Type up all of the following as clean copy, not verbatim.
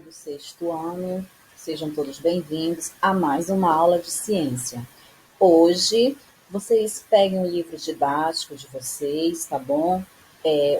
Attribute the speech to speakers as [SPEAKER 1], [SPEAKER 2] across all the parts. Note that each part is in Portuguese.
[SPEAKER 1] do sexto ano, sejam todos bem-vindos a mais uma aula de ciência. Hoje, vocês peguem o livro didático de vocês, tá bom?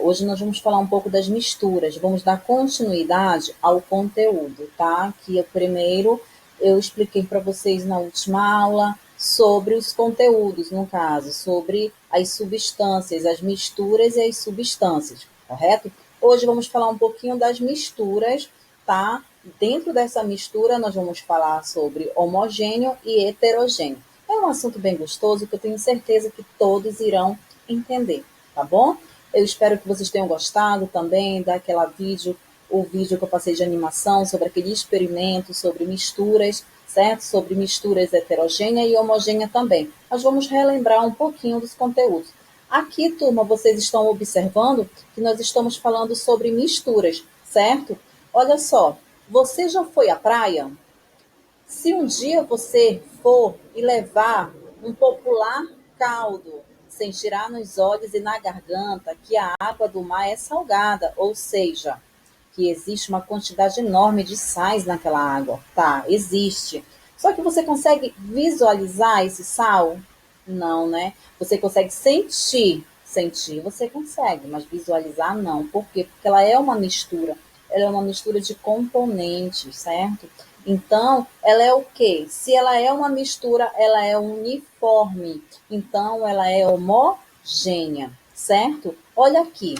[SPEAKER 1] Hoje nós vamos falar um pouco das misturas, vamos dar continuidade ao conteúdo, tá? Que primeiro eu expliquei para vocês na última aula sobre os conteúdos, no caso, sobre as substâncias, as misturas e as substâncias, correto? Hoje vamos falar um pouquinho das misturas, tá? Dentro dessa mistura nós vamos falar sobre homogêneo e heterogêneo. É um assunto bem gostoso que eu tenho certeza que todos irão entender, tá bom? Eu espero que vocês tenham gostado também o vídeo que eu passei de animação sobre aquele experimento sobre misturas, certo? Sobre misturas heterogênea e homogênea também. Nós vamos relembrar um pouquinho dos conteúdos. Aqui, turma, vocês estão observando que nós estamos falando sobre misturas, certo? Olha só, você já foi à praia? Se um dia você for e levar um popular caldo, sem tirar nos olhos e na garganta, que a água do mar é salgada, ou seja, que existe uma quantidade enorme de sais naquela água. Tá, existe. Só que você consegue visualizar esse sal? Não, né? Você consegue sentir. Sentir você consegue, mas visualizar não. Por quê? Porque ela é uma mistura. Ela é uma mistura de componentes, certo? Então, ela é o quê? Se ela é uma mistura, ela é uniforme. Então, ela é homogênea, certo? Olha aqui.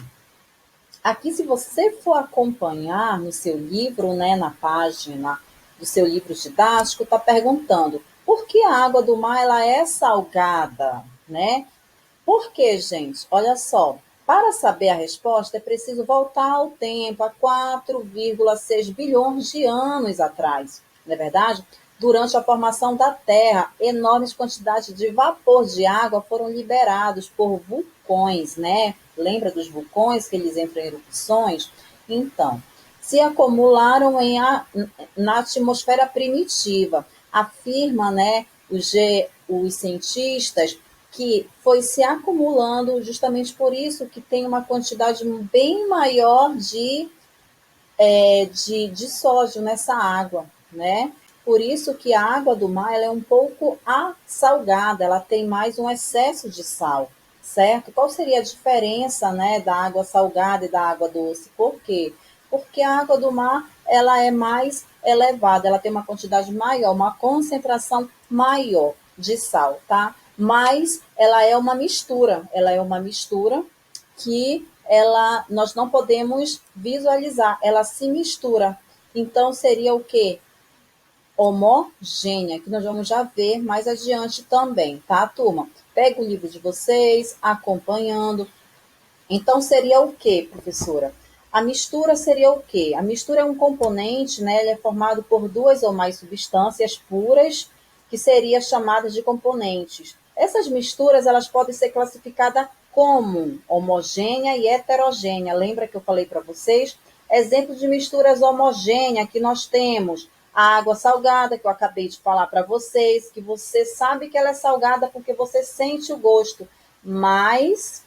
[SPEAKER 1] Aqui, se você for acompanhar no seu livro, né, na página do seu livro didático, está perguntando por que a água do mar ela é salgada, né? Por quê, gente? Olha só, para saber a resposta é preciso voltar ao tempo, a 4,6 bilhões de anos atrás, não é verdade? Durante a formação da Terra, enormes quantidades de vapor de água foram liberados por vulcões, né? Lembra dos vulcões que eles entram em erupções? Então, se acumularam na atmosfera primitiva. Afirma, né, os cientistas que foi se acumulando justamente por isso que tem uma quantidade bem maior de sódio nessa água, né? Por isso que a água do mar ela é um pouco salgada, ela tem mais um excesso de sal, certo? Qual seria a diferença, né, da água salgada e da água doce? Por quê? Porque a água do mar ela é mais elevada, ela tem uma quantidade maior, uma concentração maior de sal, tá? Mas ela é uma mistura que nós não podemos visualizar, ela se mistura. Então, seria o quê? Homogênea, que nós vamos já ver mais adiante também, tá, turma? Pega o livro de vocês, acompanhando. Então, seria o quê, professora? A mistura seria o quê? A mistura é um componente, né? Ele é formado por duas ou mais substâncias puras, que seria chamada de componentes. Essas misturas, elas podem ser classificadas como homogênea e heterogênea. Lembra que eu falei para vocês? Exemplo de misturas homogêneas que nós temos a água salgada, que eu acabei de falar para vocês, que você sabe que ela é salgada porque você sente o gosto, mas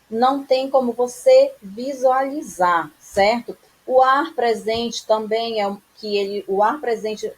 [SPEAKER 1] não tem como você visualizar, certo? O ar presente também o ar presente,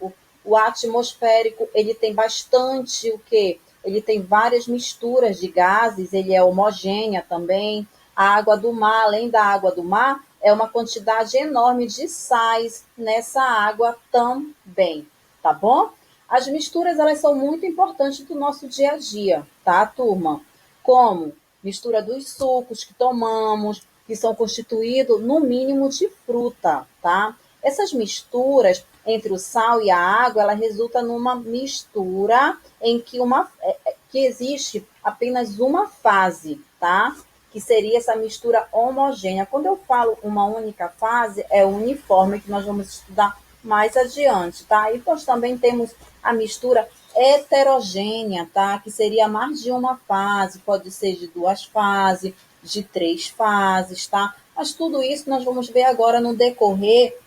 [SPEAKER 1] o atmosférico, ele tem bastante o quê? Ele tem várias misturas de gases, ele é homogênea também. A água do mar, além da água do mar, é uma quantidade enorme de sais nessa água também, tá bom? As misturas, elas são muito importantes do nosso dia a dia, tá, turma? Como mistura dos sucos que tomamos, que são constituídos no mínimo de fruta, tá? Essas misturas entre o sal e a água, ela resulta numa mistura em que existe apenas uma fase, tá? Que seria essa mistura homogênea. Quando eu falo uma única fase, é uniforme, que nós vamos estudar mais adiante, tá? E nós também temos a mistura heterogênea, tá? Que seria mais de uma fase, pode ser de duas fases, de três fases, tá? Mas tudo isso nós vamos ver agora no decorrer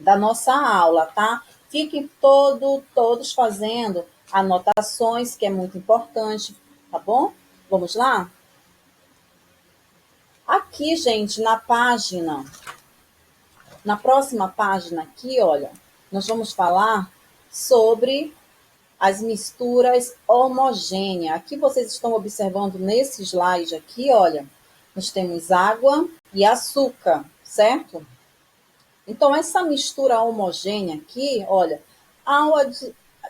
[SPEAKER 1] da nossa aula, tá? Fiquem todos fazendo anotações, que é muito importante, tá bom? Vamos lá? Aqui, gente, Na próxima página aqui, olha, nós vamos falar sobre as misturas homogêneas. Aqui vocês estão observando nesse slide aqui, olha, nós temos água e açúcar, certo? Então, essa mistura homogênea aqui, olha, ao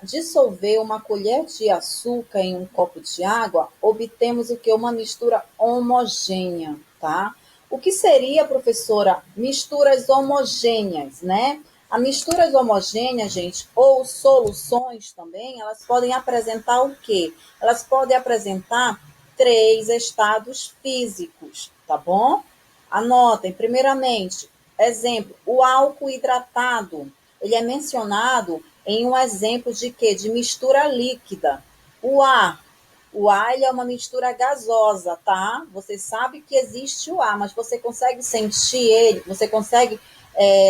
[SPEAKER 1] dissolver uma colher de açúcar em um copo de água, obtemos o que? Uma mistura homogênea, tá? O que seria, professora, misturas homogêneas, né? A misturas homogêneas, gente, ou soluções também, elas podem apresentar o quê? Elas podem apresentar 3 estados físicos, tá bom? Anotem, primeiramente, exemplo, o álcool hidratado. Ele é mencionado em um exemplo de quê? De mistura líquida. O ar. O ar ele é uma mistura gasosa, tá? Você sabe que existe o ar, mas você consegue sentir ele? Você consegue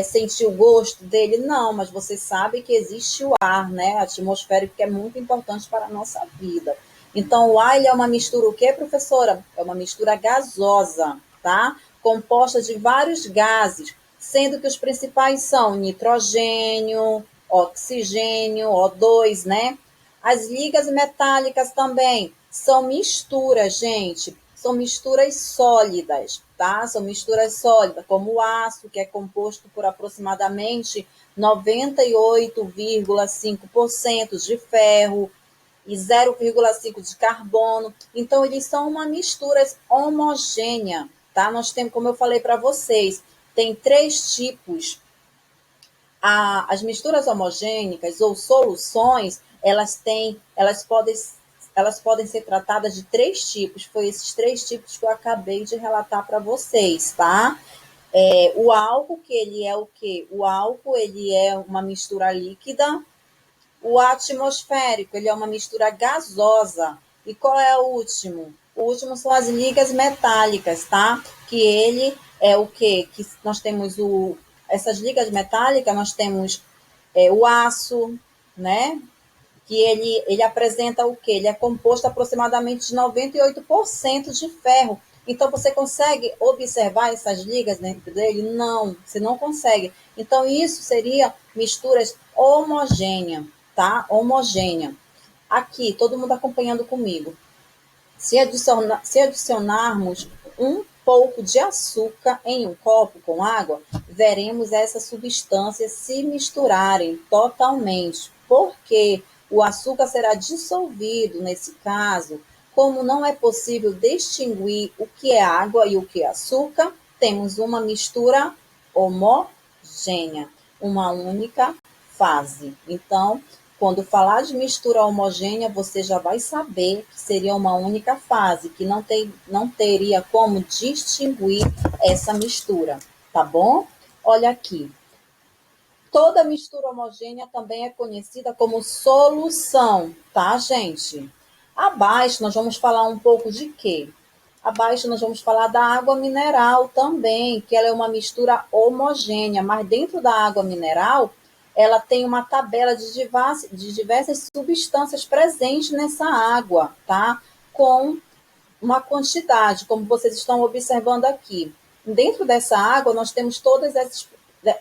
[SPEAKER 1] sentir o gosto dele? Não, mas você sabe que existe o ar, né? Atmosférico, que é muito importante para a nossa vida. Então, o ar ele é uma mistura o quê, professora? É uma mistura gasosa, tá? Composta de vários gases, sendo que os principais são nitrogênio, oxigênio, O2, né? As ligas metálicas também são misturas, gente. São misturas sólidas, tá? São misturas sólidas, como o aço, que é composto por aproximadamente 98,5% de ferro e 0,5% de carbono. Então, eles são uma mistura homogênea, tá? Nós temos, como eu falei para vocês, tem 3 tipos. As misturas homogênicas ou soluções, elas podem ser tratadas de 3 tipos. Foi esses 3 tipos que eu acabei de relatar para vocês, tá? O álcool, que ele é o quê? O álcool, ele é uma mistura líquida. O atmosférico, ele é uma mistura gasosa. E qual é o último? O último são as ligas metálicas, tá? Que ele é o quê? Que nós temos essas ligas metálicas, nós temos o aço, né? Que ele apresenta o quê? Ele é composto aproximadamente de 98% de ferro. Então, você consegue observar essas ligas dentro dele? Não, você não consegue. Então, isso seria misturas homogêneas, tá? Homogênea. Aqui, todo mundo acompanhando comigo. Se adicionarmos um pouco de açúcar em um copo com água, veremos essas substâncias se misturarem totalmente. Porque o açúcar será dissolvido nesse caso, como não é possível distinguir o que é água e o que é açúcar, temos uma mistura homogênea, uma única fase. Então, quando falar de mistura homogênea, você já vai saber que seria uma única fase, que não teria como distinguir essa mistura, tá bom? Olha aqui. Toda mistura homogênea também é conhecida como solução, tá, gente? Abaixo nós vamos falar um pouco de quê? Abaixo nós vamos falar da água mineral também, que ela é uma mistura homogênea, mas dentro da água mineral, ela tem uma tabela de diversas substâncias presentes nessa água, tá? Com uma quantidade, como vocês estão observando aqui. Dentro dessa água, nós temos todas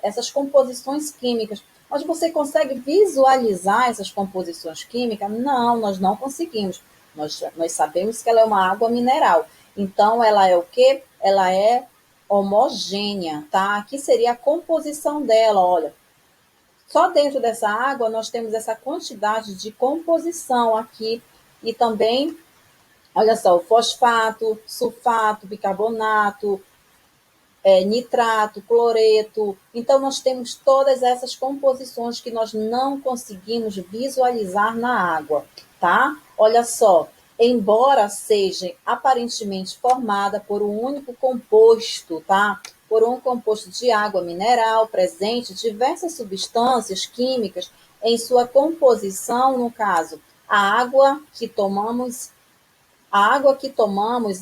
[SPEAKER 1] essas composições químicas. Mas você consegue visualizar essas composições químicas? Não, nós não conseguimos. Nós sabemos que ela é uma água mineral. Então, ela é o quê? Ela é homogênea, tá? Aqui seria a composição dela, olha. Só dentro dessa água nós temos essa quantidade de composição aqui e também, olha só, o fosfato, sulfato, bicarbonato, nitrato, cloreto. Então, nós temos todas essas composições que nós não conseguimos visualizar na água, tá? Olha só, embora seja aparentemente formada por um único composto, tá? Por um composto de água mineral presente diversas substâncias químicas em sua composição, no caso, a água que tomamos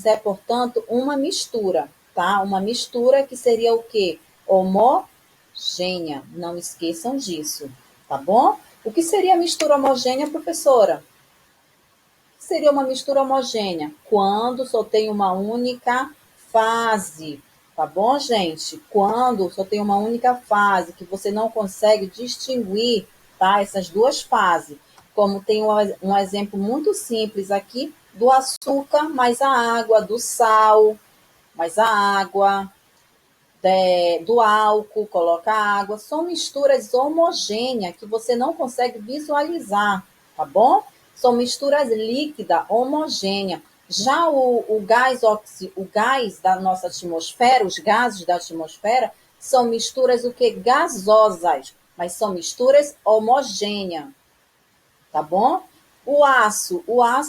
[SPEAKER 1] é, portanto, uma mistura, tá? Uma mistura que seria o quê? Homogênea. Não esqueçam disso, tá bom? O que seria mistura homogênea, professora? Seria uma mistura homogênea quando só tem uma única fase. Tá bom, gente? Quando só tem uma única fase, que você não consegue distinguir, tá? Essas duas fases. Como tem um exemplo muito simples aqui do açúcar mais a água, do sal mais a água, do álcool, coloca água. São misturas homogêneas que você não consegue visualizar, tá bom? São misturas líquidas, homogêneas. Já o gás da nossa atmosfera, os gases da atmosfera, são misturas o que? Gasosas, mas são misturas homogêneas, tá bom? O aço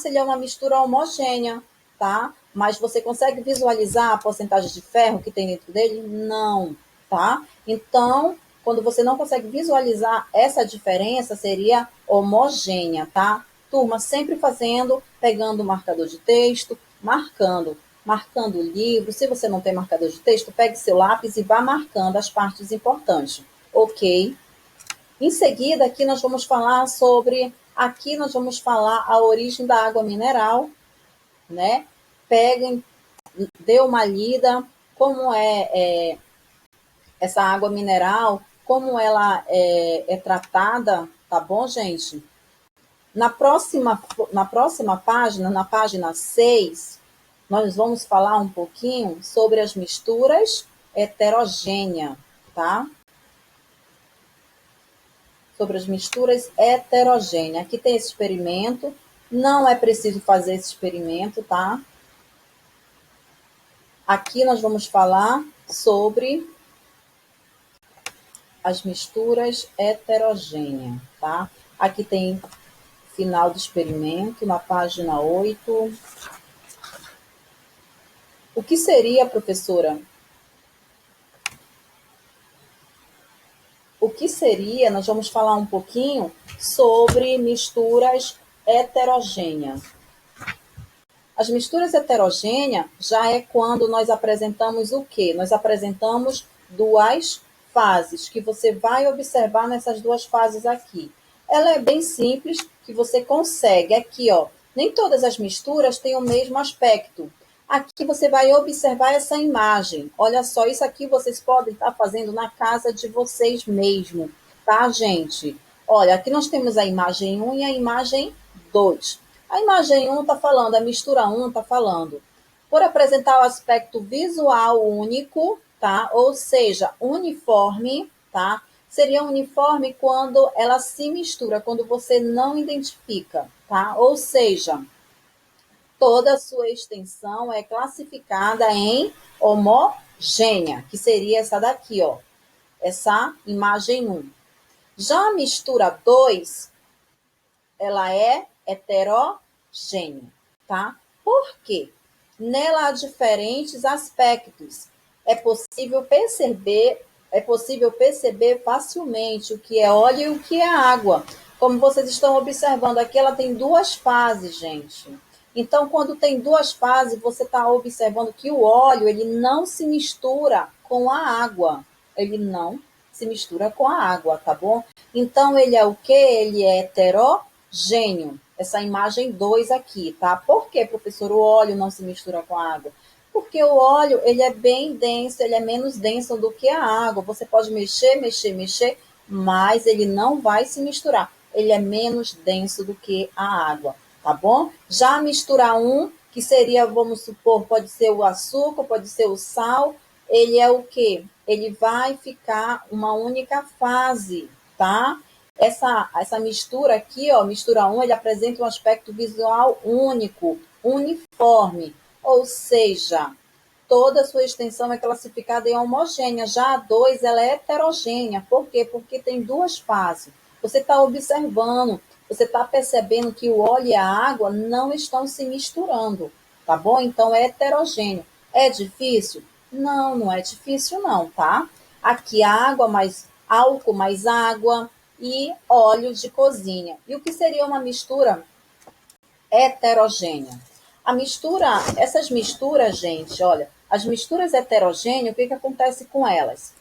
[SPEAKER 1] ele é uma mistura homogênea, tá? Mas você consegue visualizar a porcentagem de ferro que tem dentro dele? Não, tá? Então, quando você não consegue visualizar essa diferença, seria homogênea, tá? Turma, sempre fazendo, pegando o marcador de texto, marcando o livro. Se você não tem marcador de texto, pegue seu lápis e vá marcando as partes importantes, ok? Em seguida, aqui nós vamos falar a origem da água mineral, né? Peguem, dê uma lida, como é essa água mineral, como ela é tratada, tá bom, gente? Na próxima página, na página 6, nós vamos falar um pouquinho sobre as misturas heterogêneas, tá? Sobre as misturas heterogêneas. Aqui tem esse experimento, não é preciso fazer esse experimento, tá? Aqui nós vamos falar sobre as misturas heterogêneas, tá? Aqui tem final do experimento, na página 8. O que seria, professora? O que seria, nós vamos falar um pouquinho sobre misturas heterogêneas. As misturas heterogêneas já é quando nós apresentamos o quê? Nós apresentamos duas fases, que você vai observar nessas duas fases aqui. Ela é bem simples, que você consegue. Aqui, ó, nem todas as misturas têm o mesmo aspecto. Aqui você vai observar essa imagem. Olha só, isso aqui vocês podem estar fazendo na casa de vocês mesmo, tá, gente? Olha, aqui nós temos a imagem 1 e a imagem 2. A imagem 1 está falando, a mistura 1 está falando, por apresentar o aspecto visual único, tá? Ou seja, uniforme, tá? Seria uniforme quando ela se mistura, quando você não identifica, tá? Ou seja, toda a sua extensão é classificada em homogênea, que seria essa daqui, ó. Essa imagem 1. Já a mistura 2, ela é heterogênea, tá? Por quê? Nela há diferentes aspectos. É possível perceber facilmente o que é óleo e o que é água. Como vocês estão observando aqui, ela tem duas fases, gente. Então, quando tem duas fases, você está observando que o óleo ele não se mistura com a água. Ele não se mistura com a água, tá bom? Então, ele é o quê? Ele é heterogêneo. Essa imagem 2 aqui, tá? Por que, professor, o óleo não se mistura com a água? Porque o óleo, ele é bem denso, ele é menos denso do que a água. Você pode mexer, mas ele não vai se misturar. Ele é menos denso do que a água, tá bom? Já a mistura 1, que seria, vamos supor, pode ser o açúcar, pode ser o sal, ele é o quê? Ele vai ficar uma única fase, tá? Essa mistura aqui, ó, mistura 1, ele apresenta um aspecto visual único, uniforme, ou seja, toda a sua extensão é classificada em homogênea. Já a 2, ela é heterogênea. Por quê? Porque tem duas fases. Você está observando, você está percebendo que o óleo e a água não estão se misturando, tá bom? Então, é heterogêneo. É difícil? Não, não é difícil não, tá? Aqui, água mais álcool mais água e óleo de cozinha. E o que seria uma mistura heterogênea? Essas misturas, gente, olha, as misturas heterogêneas, o que acontece com elas?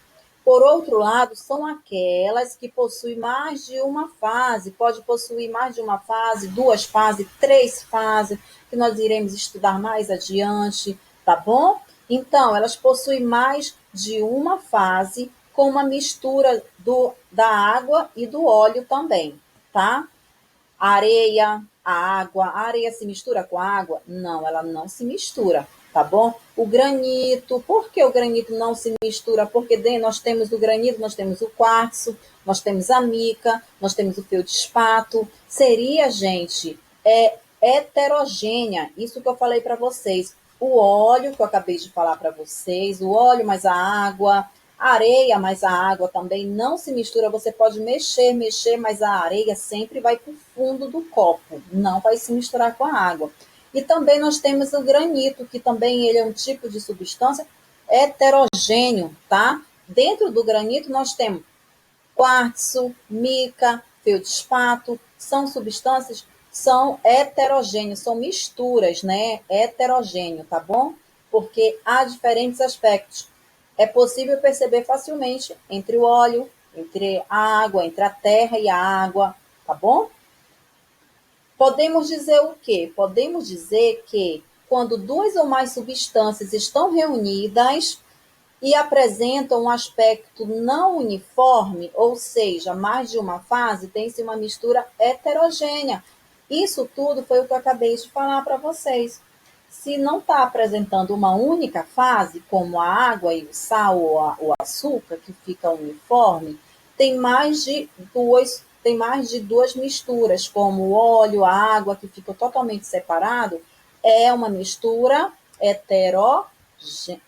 [SPEAKER 1] Por outro lado, são aquelas que possuem mais de uma fase, pode possuir mais de uma fase, duas fases, três fases, que nós iremos estudar mais adiante, tá bom? Então, elas possuem mais de uma fase com uma mistura da água e do óleo também, tá? A areia se mistura com a água? Não, ela não se mistura, tá bom? O granito, por que o granito não se mistura? Porque nós temos o granito, nós temos o quartzo, nós temos a mica, nós temos o feldspato. Seria, gente, heterogênea, isso que eu falei para vocês. O óleo que eu acabei de falar para vocês, o óleo mais a água, a areia mais a água também não se mistura. Você pode mexer, mas a areia sempre vai para o fundo do copo, não vai se misturar com a água. E também nós temos o granito, que também ele é um tipo de substância heterogêneo, tá? Dentro do granito nós temos quartzo, mica, feldspato, são substâncias, são heterogêneas, são misturas, né? Heterogêneo, tá bom? Porque há diferentes aspectos. É possível perceber facilmente entre o óleo, entre a água, entre a terra e a água, tá bom? Podemos dizer o quê? Podemos dizer que quando duas ou mais substâncias estão reunidas, e apresentam um aspecto não uniforme, ou seja, mais de uma fase, tem-se uma mistura heterogênea. Isso tudo foi o que eu acabei de falar para vocês. Se não está apresentando uma única fase, como a água e o sal ou o açúcar, que fica uniforme, tem mais de duas misturas, como o óleo, a água, que ficam totalmente separado, é uma mistura heterogênea,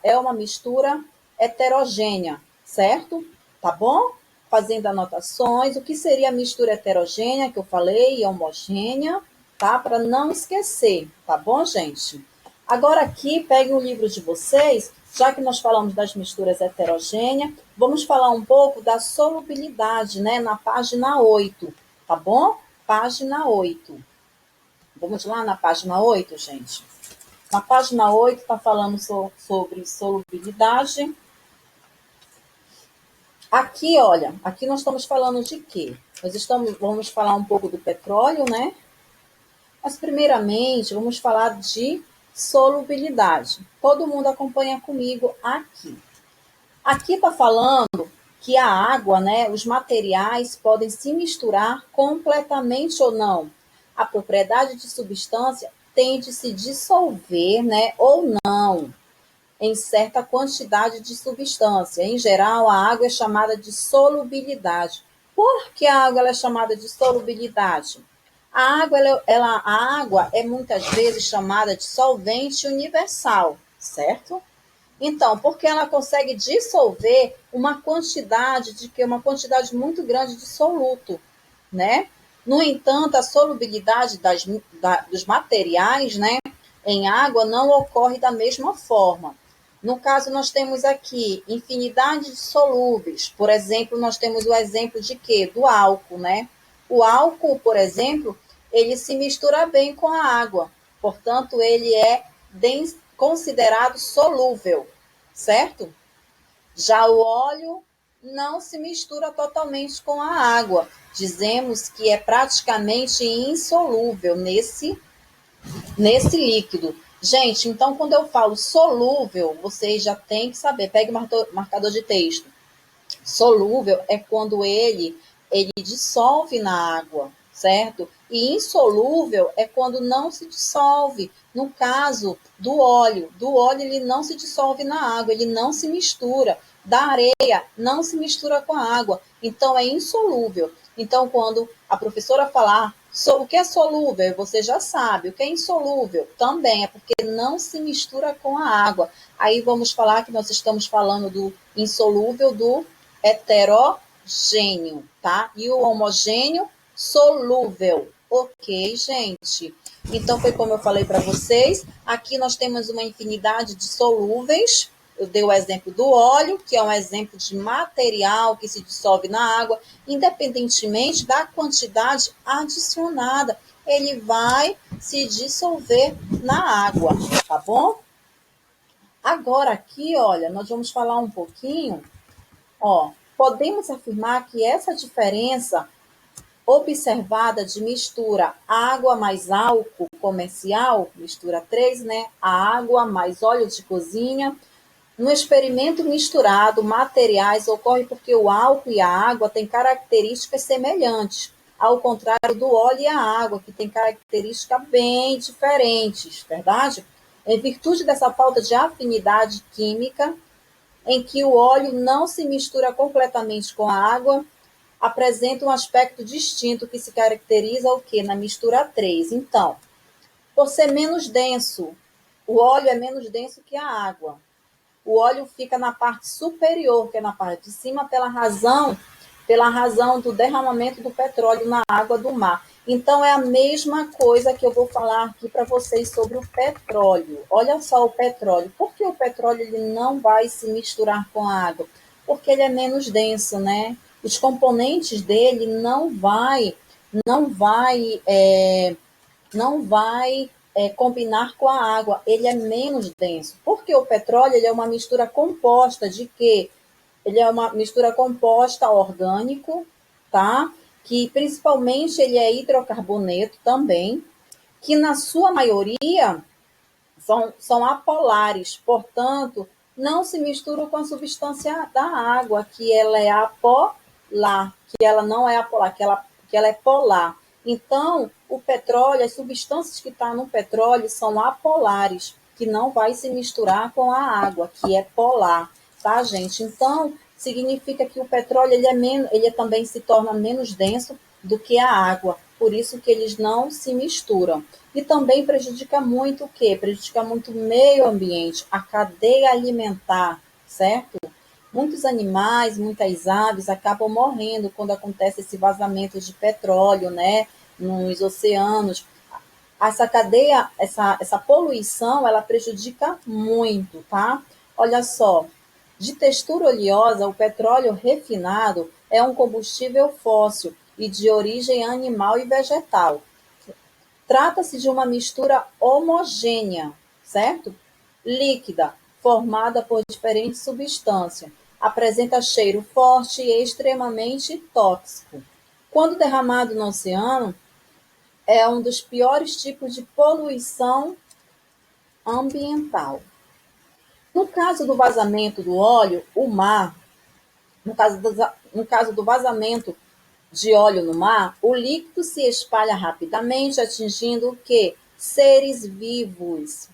[SPEAKER 1] é uma mistura heterogênea, certo? Tá bom? Fazendo anotações, o que seria a mistura heterogênea que eu falei, homogênea, tá? Para não esquecer, tá bom, gente? Agora aqui, peguem o livro de vocês, já que nós falamos das misturas heterogêneas, vamos falar um pouco da solubilidade, né? Na página 8, tá bom? Página 8. Vamos lá na página 8, gente? Na página 8 está falando sobre solubilidade. Aqui, olha, aqui nós estamos falando de quê? Vamos falar um pouco do petróleo, né? Mas primeiramente vamos falar de solubilidade. Todo mundo acompanha comigo aqui. Aqui está falando que a água, né, os materiais podem se misturar completamente ou não. A propriedade de substância tem de se dissolver, né, ou não, em certa quantidade de substância. Em geral, a água é chamada de solubilidade. Por que a água é chamada de solubilidade? A água é muitas vezes chamada de solvente universal, certo? Então, porque ela consegue dissolver uma quantidade muito grande de soluto, né? No entanto, a solubilidade dos materiais, né, em água não ocorre da mesma forma. No caso, nós temos aqui infinidade de solúveis. Por exemplo, nós temos o exemplo de quê? Do álcool, né? O álcool, por exemplo, ele se mistura bem com a água. Portanto, ele é considerado solúvel, certo? Já o óleo não se mistura totalmente com a água. Dizemos que é praticamente insolúvel nesse líquido. Gente, então quando eu falo solúvel, vocês já têm que saber. Pegue o marcador de texto. Solúvel é quando ele dissolve na água, certo? E insolúvel é quando não se dissolve. No caso do óleo ele não se dissolve na água, ele não se mistura. Da areia não se mistura com a água, então é insolúvel. Então, quando a professora falar o que é solúvel, você já sabe. O que é insolúvel também é porque não se mistura com a água. Aí vamos falar que nós estamos falando do insolúvel, do heterogêneo, tá? E o homogêneo, solúvel. Ok, gente? Então, foi como eu falei para vocês. Aqui nós temos uma infinidade de solúveis. Eu dei o exemplo do óleo, que é um exemplo de material que se dissolve na água, independentemente da quantidade adicionada. Ele vai se dissolver na água, tá bom? Agora aqui, olha, nós vamos falar um pouquinho. Ó, podemos afirmar que essa diferença observada de mistura água mais álcool comercial, mistura 3, né? A água mais óleo de cozinha. No experimento misturado, materiais ocorre porque o álcool e a água têm características semelhantes, ao contrário do óleo e a água, que têm características bem diferentes, verdade? Em virtude dessa falta de afinidade química, em que o óleo não se mistura completamente com a água, apresenta um aspecto distinto que se caracteriza o quê? Na mistura 3. Então, por ser menos denso, o óleo é menos denso que a água. O óleo fica na parte superior, que é na parte de cima, pela razão do derramamento do petróleo na água do mar. Então, é a mesma coisa que eu vou falar aqui para vocês sobre o petróleo. Olha só o petróleo. Por que o petróleo ele não vai se misturar com a água? Porque ele é menos denso, né? Os componentes dele não vai, não vai combinar com a água, ele é menos denso. Porque o petróleo ele é uma mistura composta de quê? Ele é uma mistura composta orgânico, tá? Que principalmente ele é hidrocarboneto também, que na sua maioria são apolares, portanto, não se misturam com a substância da água, que ela é apolar, que ela não é apolar, que ela é polar. Então, o petróleo, as substâncias que estão no petróleo são apolares, que não vai se misturar com a água, que é polar, tá, gente? Então, significa que o petróleo ele também se torna menos denso do que a água, por isso que eles não se misturam. E também prejudica muito o quê? Prejudica muito o meio ambiente, a cadeia alimentar, certo? Muitos animais, muitas aves acabam morrendo quando acontece esse vazamento de petróleo, né, nos oceanos. Essa cadeia, essa poluição, ela prejudica muito, tá? Olha só, de textura oleosa, o petróleo refinado é um combustível fóssil e de origem animal e vegetal. Trata-se de uma mistura homogênea, certo? Líquida, formada por diferentes substâncias. Apresenta cheiro forte e extremamente tóxico. Quando derramado no oceano, é um dos piores tipos de poluição ambiental. No caso do vazamento do óleo, o mar, no caso do vazamento de óleo no mar, o líquido se espalha rapidamente, atingindo o quê? Seres vivos,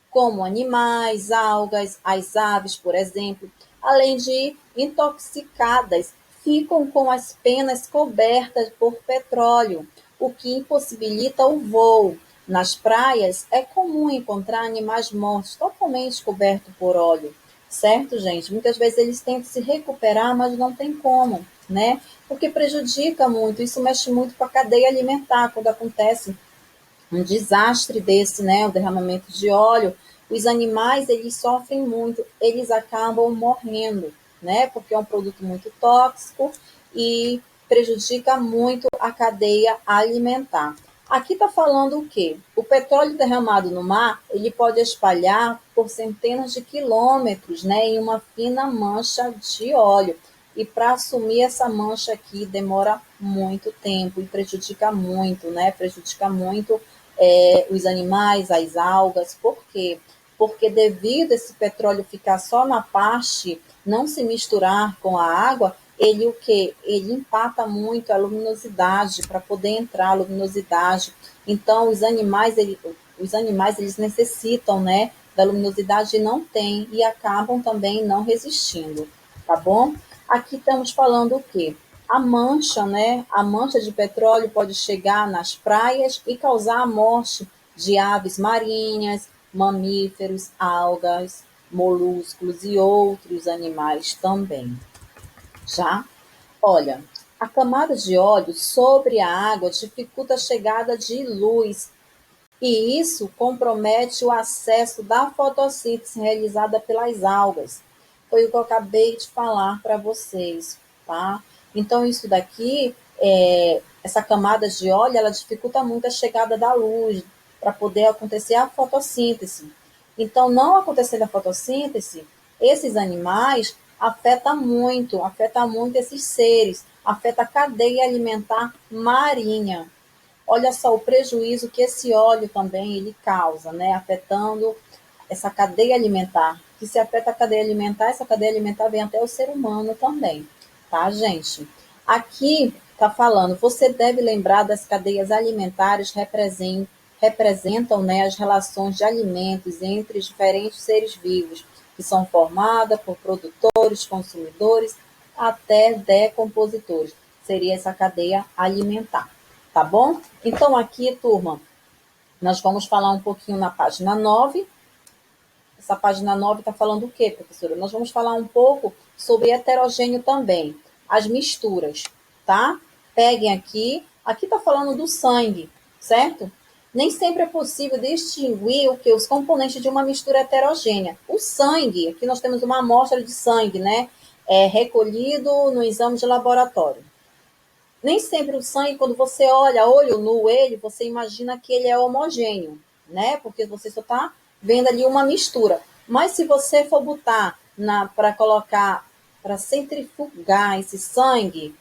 [SPEAKER 1] como animais, algas, as aves, por exemplo, além de intoxicadas, ficam com as penas cobertas por petróleo, o que impossibilita o voo. Nas praias, é comum encontrar animais mortos totalmente cobertos por óleo, certo, gente? Muitas vezes eles tentam se recuperar, mas não tem como, né? Porque prejudica muito, isso mexe muito com a cadeia alimentar quando acontece um desastre desse, né, o derramamento de óleo, os animais eles sofrem muito, eles acabam morrendo, né, porque é um produto muito tóxico e prejudica muito a cadeia alimentar. Aqui está falando o quê? O petróleo derramado no mar, ele pode espalhar por centenas de quilômetros, né, em uma fina mancha de óleo. E para assumir essa mancha aqui demora muito tempo e prejudica muito, né? Prejudica muito os animais, as algas. Por quê? Porque devido a esse petróleo ficar só na parte, não se misturar com a água, ele o que? Ele empata muito a luminosidade para poder entrar a luminosidade. Então os animais eles necessitam, né, da luminosidade e não tem e acabam também não resistindo, tá bom? Aqui estamos falando o quê? A mancha, né? A mancha de petróleo pode chegar nas praias e causar a morte de aves marinhas, mamíferos, algas, moluscos e outros animais também. Já, olha, a camada de óleo sobre a água dificulta a chegada de luz e isso compromete o acesso da fotossíntese realizada pelas algas. Foi o que eu acabei de falar para vocês, tá? Então, isso daqui, essa camada de óleo, ela dificulta muito a chegada da luz para poder acontecer a fotossíntese. Então, não acontecendo a fotossíntese, esses animais afeta muito esses seres, afeta a cadeia alimentar marinha. Olha só o prejuízo que esse óleo também ele causa, né? Afetando essa cadeia alimentar. Que se afeta a cadeia alimentar, essa cadeia alimentar vem até o ser humano também, tá, gente? Aqui está falando, você deve lembrar das cadeias alimentares representam, né, as relações de alimentos entre diferentes seres vivos, que são formadas por produtores, consumidores, até decompositores. Seria essa cadeia alimentar, tá bom? Então aqui, turma, nós vamos falar um pouquinho na página 9. Essa página 9 está falando o quê, professora? Nós vamos falar um pouco sobre heterogêneo também, as misturas, tá? Peguem aqui, aqui está falando do sangue, certo? Nem sempre é possível distinguir o que os componentes de uma mistura heterogênea. O sangue, aqui nós temos uma amostra de sangue, né? É recolhido no exame de laboratório. Nem sempre o sangue, quando você olha olho nu ele, você imagina que ele é homogêneo, né? Porque você só está vendo ali uma mistura. Mas se você for botar para colocar, para centrifugar esse sangue,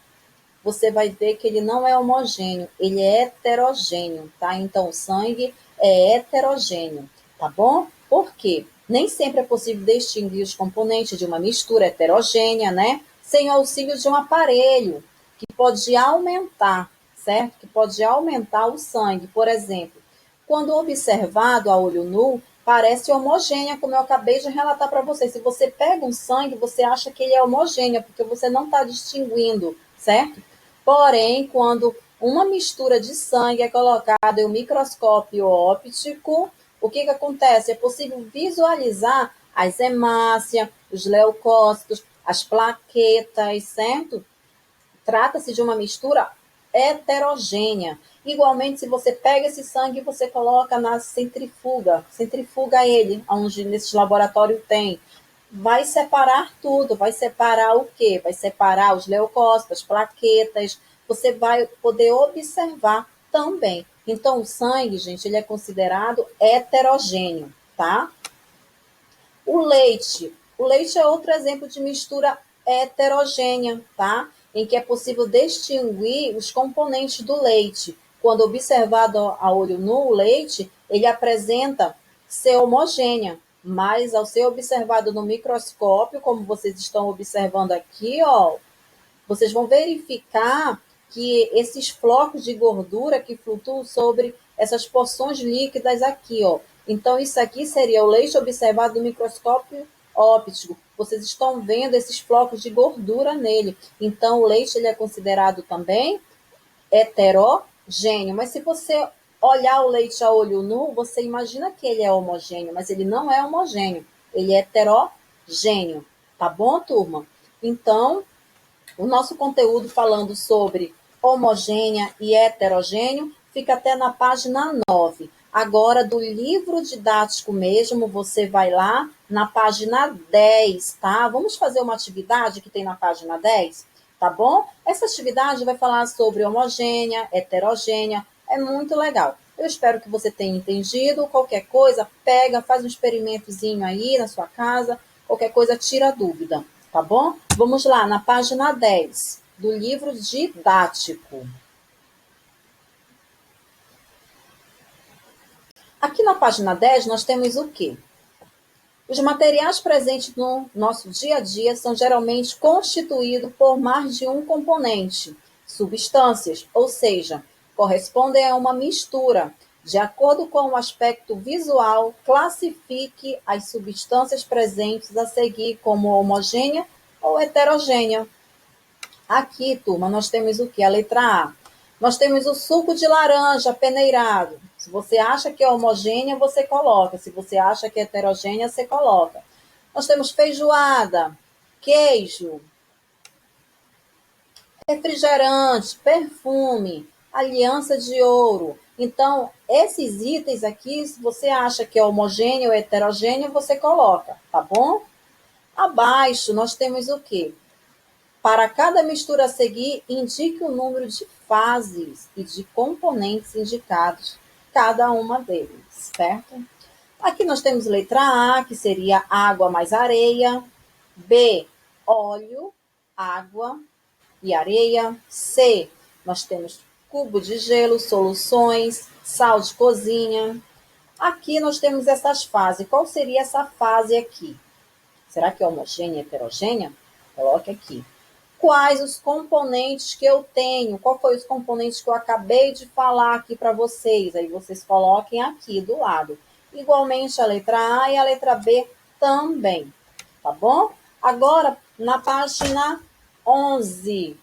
[SPEAKER 1] você vai ver que ele não é homogêneo, ele é heterogêneo, tá? Então o sangue é heterogêneo, tá bom? Por quê? Nem sempre é possível distinguir os componentes de uma mistura heterogênea, né? Sem o auxílio de um aparelho que pode aumentar, certo? Que pode aumentar o sangue. Por exemplo, quando observado a olho nu, parece homogênea, como eu acabei de relatar para você. Se você pega um sangue, você acha que ele é homogêneo, porque você não está distinguindo, certo? Porém, quando uma mistura de sangue é colocada em um microscópio óptico, o que acontece? É possível visualizar as hemácias, os leucócitos, as plaquetas, certo? Trata-se de uma mistura heterogênea. Igualmente, se você pega esse sangue e você coloca na centrifuga ele, onde nesse laboratório tem, vai separar tudo, vai separar o quê? Vai separar os leucócitos, as plaquetas, você vai poder observar também. Então, o sangue, gente, ele é considerado heterogêneo, tá? O leite é outro exemplo de mistura heterogênea, tá? Em que é possível distinguir os componentes do leite. Quando observado a olho nu, o leite, ele apresenta ser homogênea, mas ao ser observado no microscópio, como vocês estão observando aqui, ó, vocês vão verificar que esses flocos de gordura que flutuam sobre essas porções líquidas aqui, ó. Então, isso aqui seria o leite observado no microscópio óptico. Vocês estão vendo esses flocos de gordura nele. Então, o leite ele é considerado também heterogêneo. Mas se você olhar o leite a olho nu, você imagina que ele é homogêneo, mas ele não é homogêneo. Ele é heterogêneo. Tá bom, turma? Então, o nosso conteúdo falando sobre homogênea e heterogêneo fica até na página 9. Agora, do livro didático mesmo, você vai lá na página 10, tá? Vamos fazer uma atividade que tem na página 10, tá bom? Essa atividade vai falar sobre homogênea, heterogênea, é muito legal. Eu espero que você tenha entendido. Qualquer coisa, pega, faz um experimentozinho aí na sua casa. Qualquer coisa, tira a dúvida, tá bom? Vamos lá, na página 10 do livro didático. Aqui na página 10 nós temos o quê? Os materiais presentes no nosso dia a dia são geralmente constituídos por mais de um componente, substâncias, ou seja, correspondem a uma mistura. De acordo com o aspecto visual, classifique as substâncias presentes a seguir como homogênea ou heterogênea. Aqui, turma, nós temos o que? A letra A. Nós temos o suco de laranja peneirado. Se você acha que é homogênea, você coloca. Se você acha que é heterogênea, você coloca. Nós temos feijoada, queijo, refrigerante, perfume, aliança de ouro. Então, esses itens aqui, se você acha que é homogêneo ou heterogêneo, você coloca, tá bom? Abaixo, nós temos o quê? Para cada mistura a seguir, indique o número de fases e de componentes indicados, cada uma deles, certo? Aqui nós temos letra A, que seria água mais areia. B, óleo, água. e areia. C, nós temos cubo de gelo, soluções, sal de cozinha. Aqui nós temos essas fases. Qual seria essa fase aqui? Será que é homogênea e heterogênea? Coloque aqui. Quais os componentes que eu tenho? Qual foi os componentes que eu acabei de falar aqui para vocês? Aí vocês coloquem aqui do lado. Igualmente a letra A e a letra B também, tá bom? Agora, na página 11.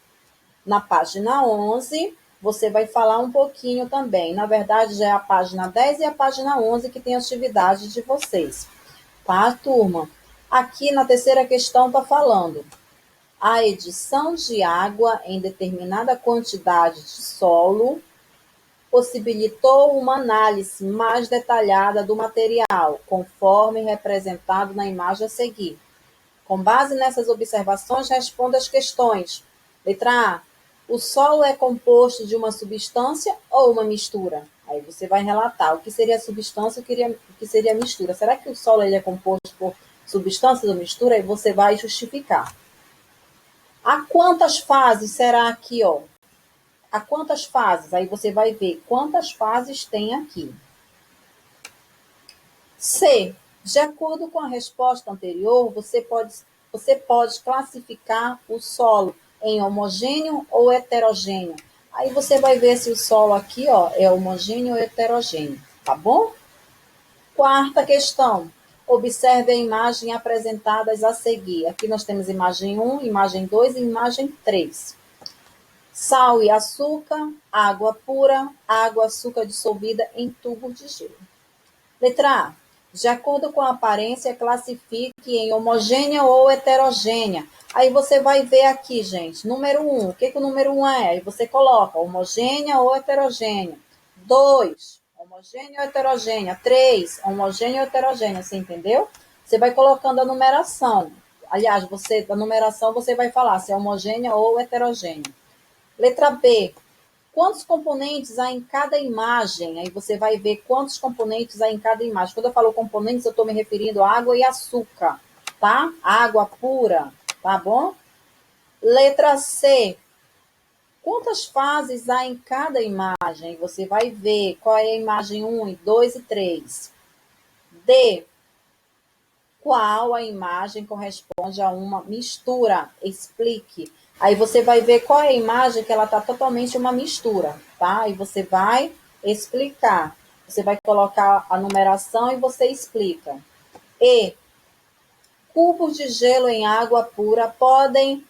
[SPEAKER 1] Na página 11, você vai falar um pouquinho também. Na verdade, já é a página 10 e a página 11 que tem a atividade de vocês. Tá, turma? Aqui na terceira questão está falando a edição de água em determinada quantidade de solo possibilitou uma análise mais detalhada do material, conforme representado na imagem a seguir. Com base nessas observações, responda as questões. Letra A. O solo é composto de uma substância ou uma mistura? Aí você vai relatar o que seria a substância e o que seria a mistura. Será que o solo ele é composto por substâncias ou mistura? Aí você vai justificar. A quantas fases será aqui, ó? A quantas fases? Aí você vai ver quantas fases tem aqui. C. De acordo com a resposta anterior, você pode classificar o solo em homogêneo ou heterogêneo. Aí você vai ver se o solo aqui, ó, é homogêneo ou heterogêneo, tá bom? Quarta questão. Observe a imagem apresentadas a seguir. Aqui nós temos imagem 1, imagem 2 e imagem 3. Sal e açúcar, água pura, água, açúcar dissolvida em tubo de gelo. Letra A. De acordo com a aparência, classifique em homogênea ou heterogênea. Aí você vai ver aqui, gente, número 1. O que o número 1 é? Aí você coloca homogênea ou heterogênea. 2, homogênea ou heterogênea. 3, homogênea ou heterogênea. Você entendeu? Você vai colocando a numeração. Aliás, da numeração você vai falar se é homogênea ou heterogênea. Letra B. Quantos componentes há em cada imagem? Aí você vai ver quantos componentes há em cada imagem. Quando eu falo componentes, eu estou me referindo a água e açúcar, tá? Água pura, tá bom? Letra C. Quantas fases há em cada imagem? Aí você vai ver qual é a imagem 1, 2 e 3. D. Qual a imagem corresponde a uma mistura? Explique. Aí você vai ver qual é a imagem que ela está totalmente uma mistura, tá? E você vai explicar. Você vai colocar a numeração e você explica. E cubos de gelo em água pura podem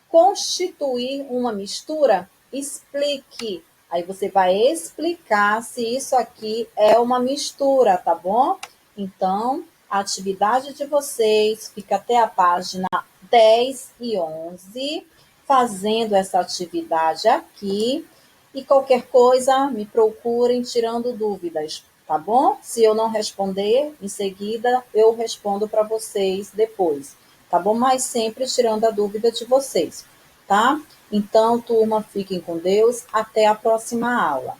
[SPEAKER 1] constituir uma mistura? Explique. Aí você vai explicar se isso aqui é uma mistura, tá bom? Então, a atividade de vocês fica até a página 10 e 11, fazendo essa atividade aqui. E qualquer coisa, me procurem tirando dúvidas, tá bom? Se eu não responder, em seguida eu respondo para vocês depois, tá bom? Mas sempre tirando a dúvida de vocês, tá? Então, turma, fiquem com Deus. Até a próxima aula.